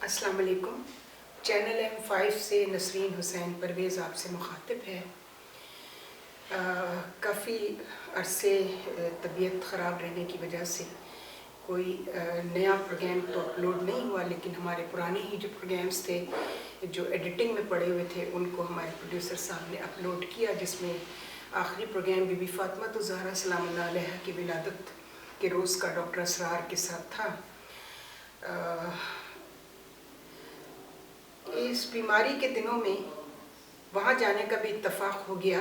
السلام علیکم۔ Channel M5 سے نسرین حسین پرویز آپ سے مخاطب ہے۔ کافی عرصے طبیعت خراب رہنے کی وجہ سے کوئی نیا پروگرام تو اپلوڈ نہیں ہوا، لیکن ہمارے پرانے ہی جو پروگرامز تھے جو ایڈیٹنگ میں پڑے ہوئے تھے ان کو ہمارے پروڈیوسر صاحب نے اپلوڈ کیا، جس میں آخری پروگرام بی بی فاطمہ الزہرا سلام اللہ علیہا کی ولادت کے روز کا ڈاکٹر اسرار کے ساتھ تھا۔ اس بیماری کے دنوں میں وہاں جانے کا بھی اتفاق ہو گیا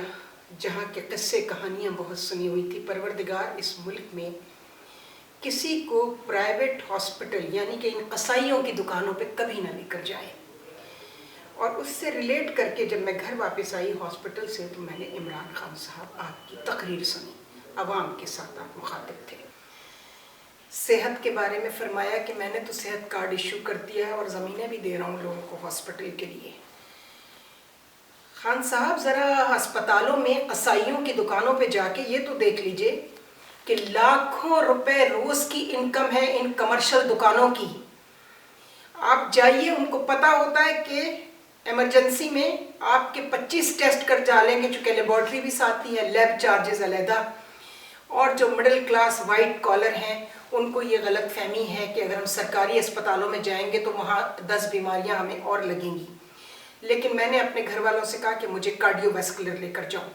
جہاں کے قصے کہانیاں بہت سنی ہوئی تھی۔ پروردگار اس ملک میں کسی کو پرائیویٹ ہاسپٹل یعنی کہ ان قصائیوں کی دکانوں پہ کبھی نہ لے کر جائے، اور اس سے ریلیٹ کر کے جب میں گھر واپس آئی ہاسپٹل سے تو میں نے عمران خان صاحب آپ کی تقریر سنی۔ عوام کے ساتھ آپ مخاطب تھے، صحت کے بارے میں فرمایا کہ میں نے تو صحت کارڈ ایشو کر دیا ہے اور زمینیں بھی دے رہا ہوں لوگوں کو ہاسپٹل کے لیے۔ خان صاحب ذرا ہسپتالوں میں قصائیوں کی دکانوں پہ جا کے یہ تو دیکھ لیجئے کہ لاکھوں روپے روز کی انکم ہے ان کمرشل دکانوں کی۔ آپ جائیے، ان کو پتا ہوتا ہے کہ ایمرجنسی میں آپ کے 25 ٹیسٹ کر ڈالیں گے، چونکہ لیبارٹری بھی ساتھ ہی ہے، لیب چارجز علیحدہ، اور جو مڈل کلاس وائٹ کالر ہیں ان کو یہ غلط فہمی ہے کہ اگر ہم سرکاری اسپتالوں میں جائیں گے تو وہاں 10 بیماریاں ہمیں اور لگیں گی۔ لیکن میں نے اپنے گھر والوں سے کہا کہ مجھے کارڈیو ویسکولر لے کر جاؤ۔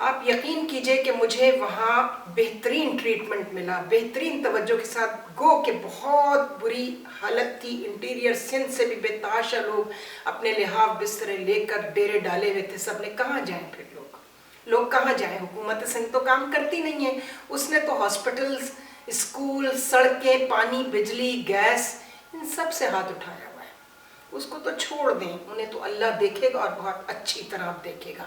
آپ یقین کیجئے کہ مجھے وہاں بہترین ٹریٹمنٹ ملا، بہترین توجہ کے ساتھ، گو کہ بہت بری حالت تھی، انٹیریئر سندھ سے بھی بے تحاشا لوگ اپنے لحاف بسترے لے کر ڈیرے ڈالے ہوئے تھے۔ سب نے کہاں جائیں پھر لوگ کہاں جائیں؟ حکومت سندھ تو کام کرتی نہیں ہے، اس نے تو ہاسپٹلز، اسکول، سڑکیں، پانی، بجلی، گیس، ان سب سے ہاتھ اٹھایا ہوا ہے۔ اس کو تو چھوڑ دیں، انہیں تو اللہ دیکھے گا اور بہت اچھی طرح دیکھے گا۔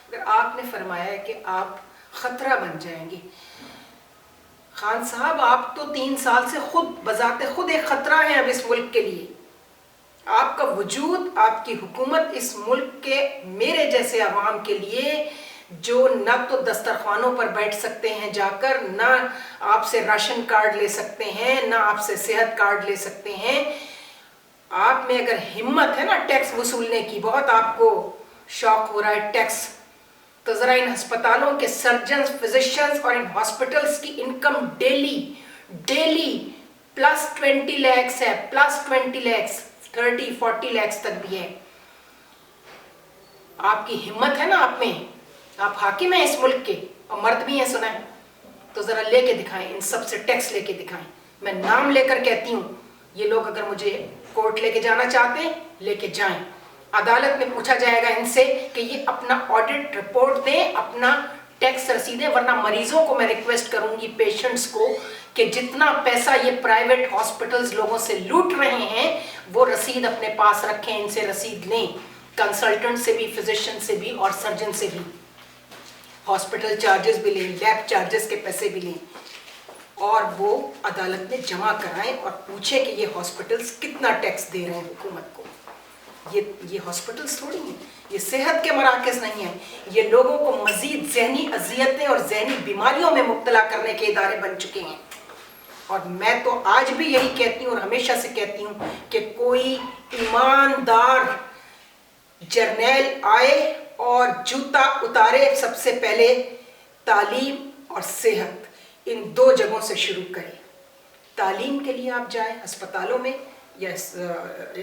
اگر آپ نے فرمایا ہے کہ آپ خطرہ بن جائیں گے، خان صاحب آپ تو 3 سال سے خود بذات خود ایک خطرہ ہیں اب اس ملک کے لیے۔ آپ کا وجود، آپ کی حکومت اس ملک کے میرے جیسے عوام کے لیے جو نہ تو دسترخوانوں پر بیٹھ سکتے ہیں جا کر، نہ آپ سے راشن کارڈ لے سکتے ہیں، نہ آپ سے صحت کارڈ لے سکتے ہیں، آپ میں اگر ہمت ہے نا ٹیکس وصولنے کی، بہت آپ کو شوق ہو رہا ہے ٹیکس، تو ذرا ان ہسپتالوں کے سرجنز، فزیشنز اور ان ہاسپٹلز کی انکم ڈیلی +20 لاکھ ہے، +20 لاکھ، 30-40 لاکھ تک بھی ہے۔ آپ کی ہمت ہے نا آپ میں، آپ حاکم ہیں اس ملک کے اور مرد بھی ہیں سنا ہے، تو ذرا لے کے دکھائیں، ان سب سے ٹیکس لے کے دکھائیں۔ میں نام لے کر کہتی ہوں، یہ لوگ اگر مجھے کورٹ لے کے جانا چاہتے ہیں لے کے جائیں، عدالت میں پوچھا جائے گا ان سے کہ یہ اپنا آڈٹ رپورٹ دیں، اپنا ٹیکس رسیدیں، ورنہ مریضوں کو میں ریکویسٹ کروں گی، پیشنٹس کو، کہ جتنا پیسہ یہ پرائیویٹ ہاسپٹلز لوگوں سے لوٹ رہے ہیں وہ رسید اپنے پاس رکھیں، ان سے رسید لیں، کنسلٹنٹ سے بھی، فزیشن سے بھی اور سرجن سے بھی، ہاسپٹل چارجز بھی لیں، لیب چارجز کے پیسے بھی لیں، اور وہ عدالت میں جمع کرائیں اور پوچھیں کہ یہ ہاسپٹلز کتنا ٹیکس دے رہے ہیں حکومت کو۔ یہ ہاسپٹلز تھوڑی ہیں، یہ صحت کے مراکز نہیں ہیں، یہ لوگوں کو مزید ذہنی اذیتیں اور ذہنی بیماریوں میں مبتلا کرنے کے ادارے بن چکے ہیں۔ اور میں تو آج بھی یہی کہتی ہوں اور ہمیشہ سے کہتی ہوں کہ کوئی ایماندار جرنیل آئے اور جوتا اتارے، سب سے پہلے تعلیم اور صحت، ان 2 جگہوں سے شروع کریں۔ تعلیم کے لیے آپ جائیں ہسپتالوں میں یا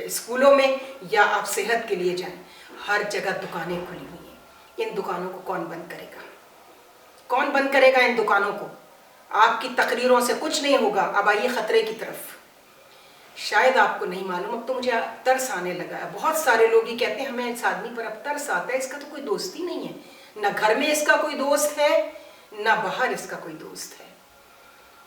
اسکولوں میں، یا آپ صحت کے لیے جائیں، ہر جگہ دکانیں کھلی ہوئی ہیں۔ ان دکانوں کو کون بند کرے گا؟ کون بند کرے گا ان دکانوں کو؟ آپ کی تقریروں سے کچھ نہیں ہوگا۔ اب آئیے خطرے کی طرف۔ شاید آپ کو نہیں معلوم، اب تو مجھے ترس آنے لگا ہے۔ بہت سارے لوگ ہی کہتے ہیں ہمیں اس آدمی پر اب ترس آتا ہے، اس کا تو کوئی دوست ہی نہیں ہے، نہ گھر میں اس کا کوئی دوست ہے، نہ باہر اس کا کوئی دوست ہے۔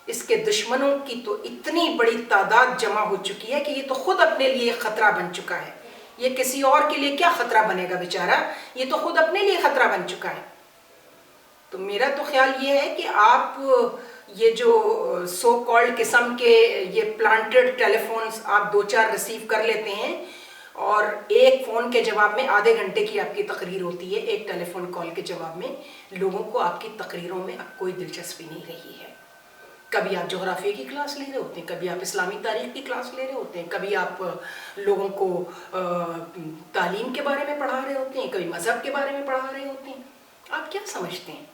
اس کے دشمنوں کی تو اتنی بڑی تعداد جمع ہو چکی ہے کہ یہ تو خود اپنے لیے خطرہ بن چکا ہے۔ یہ کسی اور کے لیے کیا خطرہ بنے گا بیچارہ، یہ تو خود اپنے لیے خطرہ بن چکا ہے۔ تو میرا تو خیال یہ ہے کہ آپ یہ جو سو کالڈ قسم کے یہ پلانٹڈ ٹیلی فونز آپ 2-4 ریسیو کر لیتے ہیں، اور ایک فون کے جواب میں آدھے گھنٹے کی آپ کی تقریر ہوتی ہے، ایک ٹیلی فون کال کے جواب میں، لوگوں کو آپ کی تقریروں میں اب کوئی دلچسپی نہیں رہی ہے۔ کبھی آپ جغرافیہ کی کلاس لے رہے ہوتے ہیں، کبھی آپ اسلامی تاریخ کی کلاس لے رہے ہوتے ہیں، کبھی آپ لوگوں کو تعلیم کے بارے میں پڑھا رہے ہوتے ہیں، کبھی مذہب کے بارے میں پڑھا رہے ہوتے ہیں. آپ کیا سمجھتے ہیں؟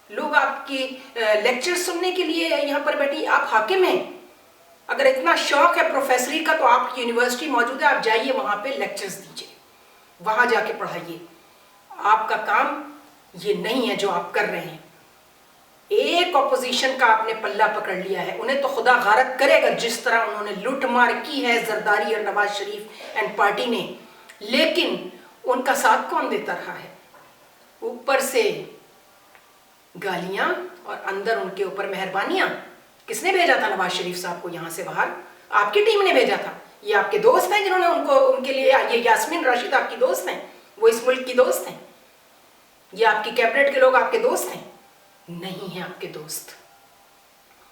لوگ آپ کی لیکچر سننے کے لیے یہاں پر بیٹھی، آپ حاکم ہیں. اگر اتنا شوق ہے پروفیسری کا تو آپ کی یونیورسٹی موجود ہے، آپ جائیے وہاں پہ لیکچرز دیجیے، وہاں جا کے پڑھائیے. آپ کا کام یہ نہیں ہے جو آپ کر رہے ہیں. ایک اپوزیشن کا آپ نے پلہ پکڑ لیا ہے، انہیں تو خدا غارت کرے گا جس طرح انہوں نے لوٹ مار کی ہے زرداری اور نواز شریف اینڈ پارٹی نے. لیکن ان کا ساتھ کون دیتا رہا ہے؟ اوپر سے گالیاں اور اندر ان کے اوپر مہربانیاں. کس نے بھیجا تھا نواز شریف صاحب کو یہاں سے باہر؟ آپ کی ٹیم نے بھیجا تھا. یہ آپ کے دوست ہیں جنہوں نے ان کے لیے، یہ یاسمین راشد آپ کی دوست ہیں، وہ اس ملک کی دوست ہیں. یہ آپ کی کیبنٹ کے لوگ آپ کے دوست ہیں؟ نہیں ہیں آپ کے دوست.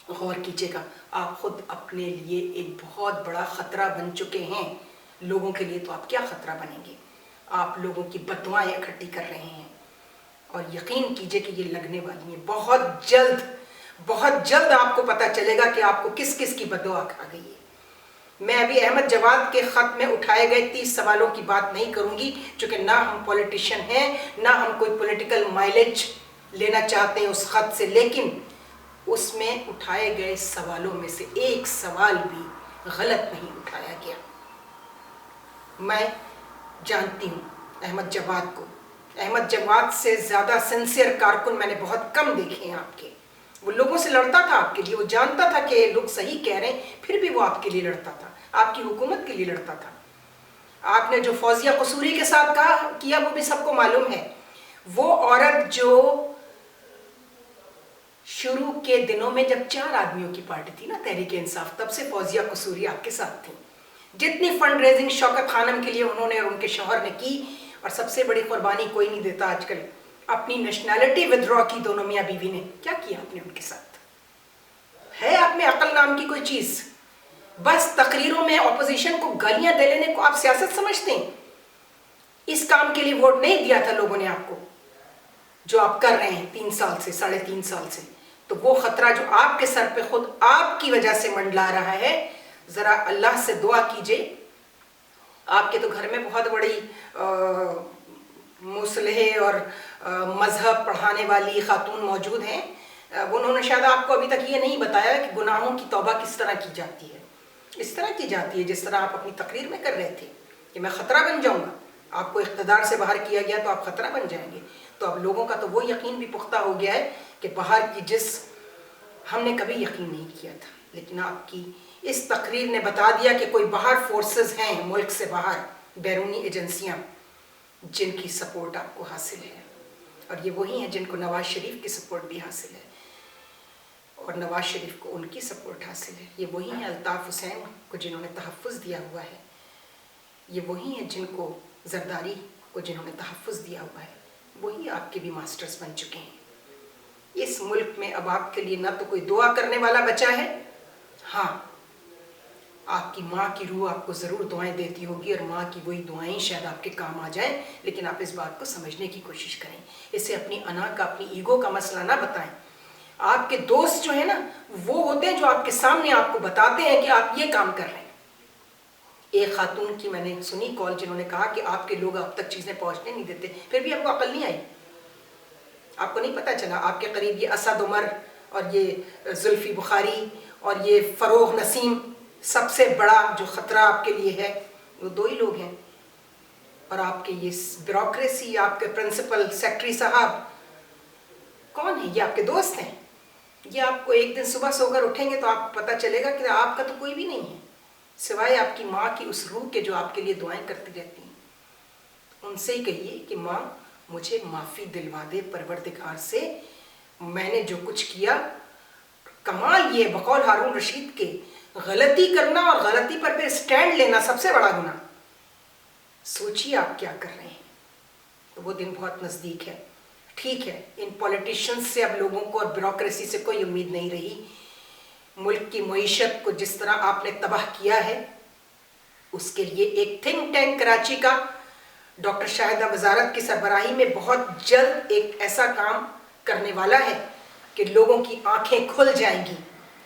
غور کیجیے گا، آپ خود اپنے لیے ایک بہت بڑا خطرہ بن چکے ہیں. لوگوں کے لیے تو آپ کیا خطرہ بنیں گے؟ آپ لوگوں کی بددعائیں اکٹھی کر رہے ہیں، اور یقین کیجئے کہ یہ لگنے والی ہیں. بہت جلد آپ کو پتہ چلے گا کہ آپ کو کس کس کی بددعا کھا گئی ہے. میں ابھی احمد جواد کے خط میں اٹھائے گئے 30 سوالوں کی بات نہیں کروں گی، چونکہ نہ ہم پولیٹیشین ہیں، نہ ہم کوئی پولیٹیکل مائلیج لینا چاہتے ہیں اس خط سے. لیکن اس میں اٹھائے گئے سوالوں میں سے ایک سوال بھی غلط نہیں اٹھایا گیا. میں جانتی ہوں احمد جواد کو. احمد جواد سے زیادہ سنسیئر کارکن میں نے بہت کم دیکھے ہیں آپ کے. وہ لوگوں سے لڑتا تھا آپ کے لیے، وہ جانتا تھا کہ لوگ صحیح کہہ رہے ہیں، پھر بھی وہ آپ کے لیے لڑتا تھا، آپ کی حکومت کے لیے لڑتا تھا. آپ نے جو فوزیہ قصوری کے ساتھ کیا وہ بھی سب کو معلوم ہے. وہ عورت جو شروع کے دنوں میں جب 4 آدمیوں کی پارٹی تھی نا تحریک انصاف، تب سے فوزیہ قصوری آپ کے ساتھ تھی. جتنی فنڈ ریزنگ شوکت خانم کے لیے انہوں نے اور ان کے شوہر نے کی، اور سب سے بڑی قربانی کوئی نہیں دیتا آج کل، اپنی نیشنلٹی ودرا کی دونوں میاں بیوی نے. کیا کیا آپ نے ان کے ساتھ؟ ہے آپ میں عقل نام کی کوئی چیز؟ بس تقریروں میں اپوزیشن کو گالیاں دے لینے کو آپ سیاست سمجھتے ہیں؟ اس کام کے لیے ووٹ نہیں دیا تھا لوگوں نے آپ کو جو آپ کر رہے ہیں 3 سال سے، 3.5 سال سے. تو وہ خطرہ جو آپ کے سر پہ خود آپ کی وجہ سے منڈلا رہا ہے، ذرا اللہ سے دعا کیجئے. آپ کے تو گھر میں بہت بڑی مصلح اور مذہب پڑھانے والی خاتون موجود ہیں. انہوں نے شاید آپ کو ابھی تک یہ نہیں بتایا کہ گناہوں کی توبہ کس طرح کی جاتی ہے. اس طرح کی جاتی ہے جس طرح آپ اپنی تقریر میں کر رہے تھے کہ میں خطرہ بن جاؤں گا. آپ کو اقتدار سے باہر کیا گیا تو آپ خطرہ بن جائیں گے. تو اب لوگوں کا تو وہ یقین بھی پختہ ہو گیا ہے کہ باہر کی جس ہم نے کبھی یقین نہیں کیا تھا، لیکن آپ کی اس تقریر نے بتا دیا کہ کوئی باہر فورسز ہیں ملک سے باہر، بیرونی ایجنسیاں، جن کی سپورٹ آپ کو حاصل ہے. اور یہ وہی ہیں جن کو نواز شریف کی سپورٹ بھی حاصل ہے، اور نواز شریف کو ان کی سپورٹ حاصل ہے. یہ وہی ہیں الطاف حسین کو جنہوں نے تحفظ دیا ہوا ہے. یہ وہی ہیں جن کو زرداری کو جنہوں نے تحفظ دیا ہوا ہے. وہی آپ کے بھی ماسٹرز بن چکے ہیں. اس ملک میں اب آپ کے لیے نہ تو کوئی دعا کرنے والا بچا ہے. ہاں، آپ کی ماں کی روح آپ کو ضرور دعائیں دیتی ہوگی، اور ماں کی وہی دعائیں شاید آپ کے کام آ جائیں. لیکن آپ اس بات کو سمجھنے کی کوشش کریں. اسے اپنی انا کا، اپنی ایگو کا مسئلہ نہ بتائیں. آپ کے دوست جو ہیں نا، وہ ہوتے ہیں جو آپ کے سامنے آپ کو بتاتے ہیں کہ آپ یہ کام کر رہے ہیں. ایک خاتون کی میں نے سنی کال جنہوں نے کہا کہ آپ کے لوگ اب تک چیزیں پہنچنے نہیں دیتے، پھر بھی آپ کو عقل نہیں آئی. آپ کو نہیں پتا چلا آپ کے قریب یہ اسد عمر اور یہ زلفی بخاری اور یہ فروغ نسیم، سب سے بڑا جو خطرہ آپ کے لیے ہے وہ 2 ہی لوگ ہیں. اور آپ کے یہ بیوروکریسی، آپ کے پرنسپل سیکرٹری صاحب کون ہیں؟ یہ آپ کے دوست ہیں. یہ آپ کو ایک دن صبح سو کر اٹھیں گے تو آپ کو پتہ چلے گا کہ آپ کا تو کوئی بھی نہیں ہے سوائے آپ کی ماں کی اس روح کے جو آپ کے لیے دعائیں کرتی رہتی ہیں. ان سے ہی کہیے کہ ماں مجھے معافی دلوا دے پروردگار سے، میں نے جو کچھ کیا. کمال یہ بقول ہارون رشید کے، غلطی کرنا اور غلطی پر پھر سٹینڈ لینا سب سے بڑا گناہ. سوچیے آپ کیا کر رہے ہیں. وہ دن بہت نزدیک ہے. ٹھیک ہے، ان پولیٹیشنز سے اب لوگوں کو اور بیوروکریسی سے کوئی امید نہیں رہی. ملک کی معیشت کو جس طرح آپ نے تباہ کیا ہے، اس کے لیے ایک تھنک ٹینک کراچی کا ڈاکٹر شاہدہ وزارت کی سربراہی میں بہت جلد ایک ایسا کام کرنے والا ہے کہ لوگوں کی آنکھیں کھل جائیں گی.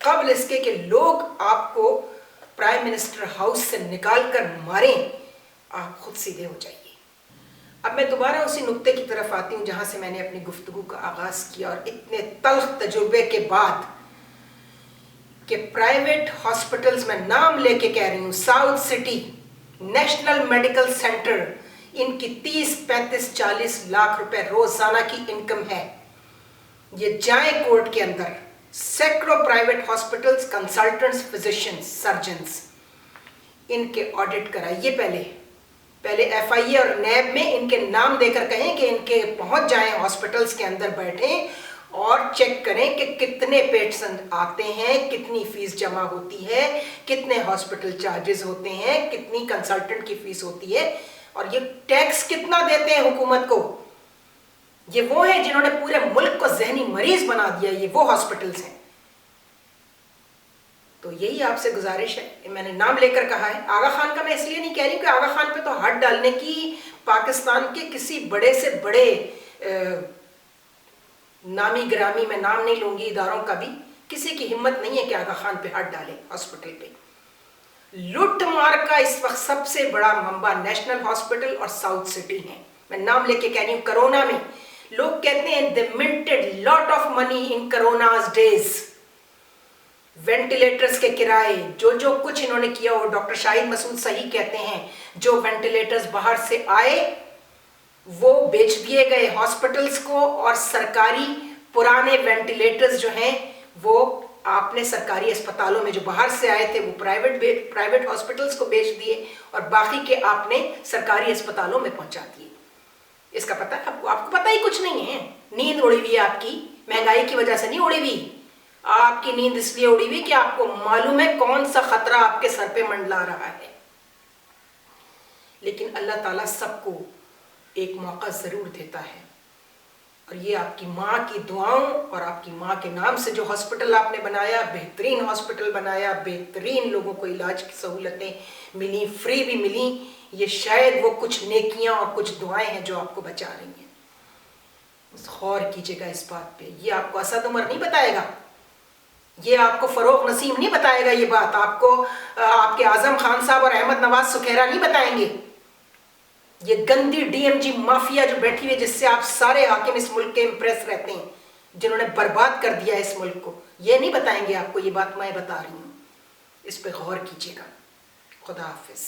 قبل اس کے کہ لوگ آپ کو پرائم منسٹر ہاؤس سے نکال کر ماریں، آپ خود سیدھے ہو جائیے۔ اب میں دوبارہ اسی نقطے کی طرف آتی ہوں جہاں سے میں نے اپنی گفتگو کا آغاز کیا، اور اتنے تلخ تجربے کے بعد کہ پرائیویٹ ہاسپٹلز میں نام لے کے کہہ رہی ہوں، south city national medical centre, ان کی 30-35-40 لاکھ روپے روزانہ کی انکم ہے۔ یہ جائیں کورٹ کے اندر، سینکڑوں private hospitals, consultants, physicians, surgeons, ان کے آڈٹ کرائیے پہلے ایف آئی اے اور نیب میں ان کے نام دے کر کہیں کہ ان کے پہنچ جائیں ہاسپٹلز کے اندر، بیٹھیں اور چیک کریں کہ کتنے پیشنٹ آتے ہیں، کتنی فیس جمع ہوتی ہے، کتنے ہاسپٹل چارجز ہوتے ہیں، کتنی کنسلٹنٹ کی فیس ہوتی ہے، اور یہ ٹیکس کتنا دیتے ہیں حکومت کو۔ یہ وہ ہیں جنہوں نے پورے ملک کو ذہنی مریض بنا دیا، یہ وہ ہاسپٹلز ہیں۔ تو یہی آپ سے گزارش ہے، میں نے نام لے کر کہا ہے۔ آغا خان کا میں اس لیے نہیں کہہ رہی کہ آغا خان پہ تو ہاتھ ڈالنے کی پاکستان کے کسی بڑے سے بڑے نامی گرامی، میں نام نہیں لوں گی اداروں کا بھی، کسی کی ہمت نہیں ہے کہ آغا خان پہ ہاتھ ڈالے ہاسپٹل پہ۔ لوٹ مار کا اس وقت سب سے بڑا منبع نیشنل ہاسپٹل اور ساؤتھ سٹی ہیں۔ میں نام لے کے کہہ رہی ہوں، کرونا میں لوگ کہتے ہیں they minted lot of money in Corona's days۔ Ventilators کے کرائے، جو کچھ انہوں نے کیا، وہ ڈاکٹر شاہد مسعود صحیح کہتے ہیں، جو وینٹیلیٹرز باہر سے آئے وہ بیچ دیے گئے ہاسپٹلز کو، اور سرکاری پرانے وینٹیلیٹرز جو ہیں وہ آپ نے سرکاری اسپتالوں میں جو باہر سے آئے تھے وہ پرائیویٹ ہاسپٹلز کو بیچ دیے، اور باقی کے آپ نے سرکاری اسپتالوں میں پہنچا دیے۔ اس کا پتہ ہے آپ کو پتہ ہی کچھ نہیں ہے۔ نیند اڑی ہوئی ہے آپ کی، مہنگائی کی وجہ سے نہیں اڑی ہوئی، آپ کی نیند اس لیے اڑی ہوئی کہ آپ کو معلوم ہے کون سا خطرہ آپ کے سر پہ منڈلا رہا ہے۔ لیکن اللہ تعالیٰ سب کو ایک موقع ضرور دیتا ہے، اور یہ آپ کی ماں کی دعاؤں اور آپ کی ماں کے نام سے جو ہاسپٹل آپ نے بنایا، بہترین ہاسپٹل بنایا، بہترین لوگوں کو علاج کی سہولتیں ملی، فری بھی ملی، یہ شاید وہ کچھ نیکیاں اور کچھ دعائیں ہیں جو آپ کو بچا رہی ہیں۔ غور کیجیے گا اس بات پہ، یہ آپ کو اسد عمر نہیں بتائے گا، یہ آپ کو فروغ نسیم نہیں بتائے گا، یہ بات آپ کو آپ کے اعظم خان صاحب اور احمد نواز سکھیرا نہیں بتائیں گے۔ یہ گندی ڈی ایم جی مافیا جو بیٹھی ہوئی، جس سے آپ سارے حاکم اس ملک کے امپریس رہتے ہیں، جنہوں نے برباد کر دیا اس ملک کو، یہ نہیں بتائیں گے آپ کو، یہ بات میں بتا رہی ہوں۔ اس پہ غور کیجیے گا۔ خدا حافظ۔